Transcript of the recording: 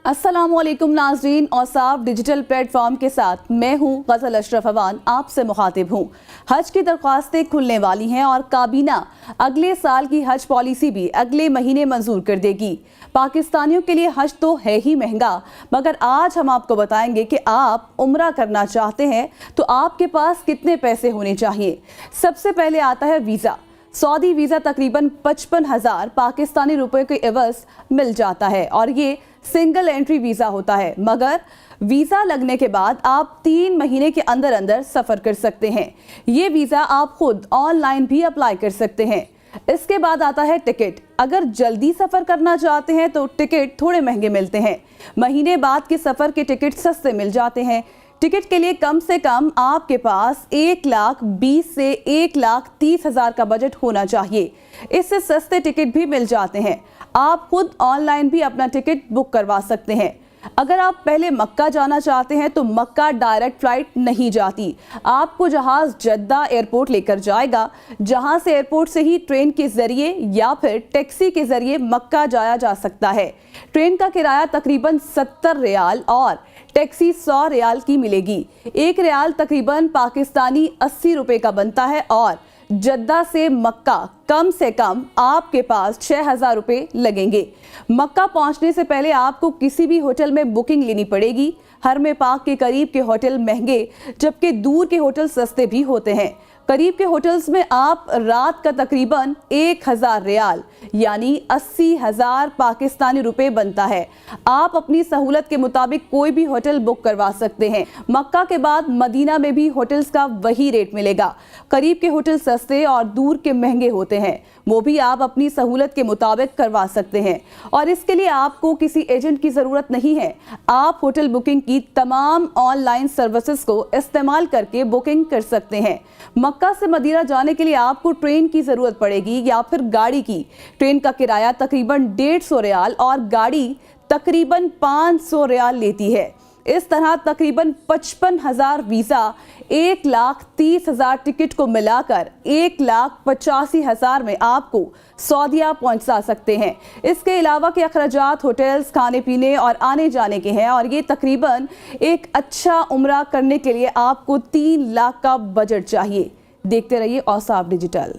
अस्सलामुअलैकुम नाजरीन, Ausaf digital platform के साथ मैं हूं गज़ल अशरफ अवान आपसे मुखातिब हूं। हज की दरख्वास्तें खुलने वाली हैं और काबीना अगले साल की हज पॉलिसी भी अगले महीने मंजूर कर देगी। पाकिस्तानियों के लिए हज तो है ही महंगा, मगर आज हम आपको बताएंगे कि आप उम्रा करना चाहते हैं तो आपके पास कितने पैसे होने चाहिए। सबसे पहले आता है वीज़ा। सऊदी वीज़ा तकरीबन 55,000 पाकिस्तानी रुपए के एवज मिल जाता है और ये सिंगल एंट्री वीज़ा होता है, मगर वीज़ा लगने के बाद आप 3 महीने के अंदर अंदर सफ़र कर सकते हैं। ये वीज़ा आप खुद ऑनलाइन भी अप्लाई कर सकते हैं। इसके बाद आता है टिकट। अगर जल्दी सफ़र करना चाहते हैं तो टिकट थोड़े महंगे मिलते हैं, महीने बाद के सफ़र के टिकट सस्ते मिल जाते हैं। टिकट के लिए कम से कम आपके पास 1,20,000 से 1,30,000 का बजट होना चाहिए। इससे सस्ते टिकट भी मिल जाते हैं। आप खुद ऑनलाइन भी अपना टिकट बुक करवा सकते हैं। अगर आप पहले मक्का जाना चाहते हैं तो मक्का डायरेक्ट फ्लाइट नहीं जाती, आपको जहाज जद्दा एयरपोर्ट लेकर जाएगा, जहां से एयरपोर्ट से ही ट्रेन के जरिए या फिर टैक्सी के जरिए मक्का जाया जा सकता है। ट्रेन का किराया तकरीबन 70 रियाल और टैक्सी 100 रियाल की मिलेगी। 1 रियाल तकरीबन पाकिस्तानी 80 रुपए का बनता है और जद्दा से मक्का कम से कम आपके पास 6,000 रुपए लगेंगे। मक्का पहुंचने से पहले आपको किसी भी होटल में बुकिंग लेनी पड़ेगी। हरम पाक के करीब के होटल महंगे जबकि दूर के होटल सस्ते भी होते हैं। करीब के होटल्स में आप रात का तकरीबन 1,000 रियाल यानी 80,000 पाकिस्तानी रुपए बनता है। आप अपनी सहूलत के मुताबिक कोई भी होटल बुक करवा सकते हैं। मक्का के बाद मदीना में भी होटल्स का वही रेट मिलेगा। करीब के होटल सस्ते और दूर के महंगे होते हैं, वो भी आप अपनी सहूलत के मुताबिक करवा सकते हैं और इसके लिए आपको किसी एजेंट की ज़रूरत नहीं है। आप होटल बुकिंग की तमाम ऑनलाइन सर्विसेज को इस्तेमाल करके बुकिंग कर सकते हैं। मक्का से मदीना जाने के लिए आपको ट्रेन की ज़रूरत पड़ेगी या फिर गाड़ी की। ट्रेन का किराया तकरीबन 150 रियाल और गाड़ी तकरीबन 500 रियाल लेती है। इस तरह तकरीबन 55,000 वीज़ा 1,30,000 टिकट को मिलाकर 1,85,000 में आपको सऊदीया पहुंचा सकते हैं। इसके अलावा के अखराजात होटल्स, खाने पीने और आने जाने के हैं और ये तकरीबन एक अच्छा उम्रा करने के लिए आपको 3 लाख का बजट चाहिए। देखते रहिए औसाफ डिजिटल।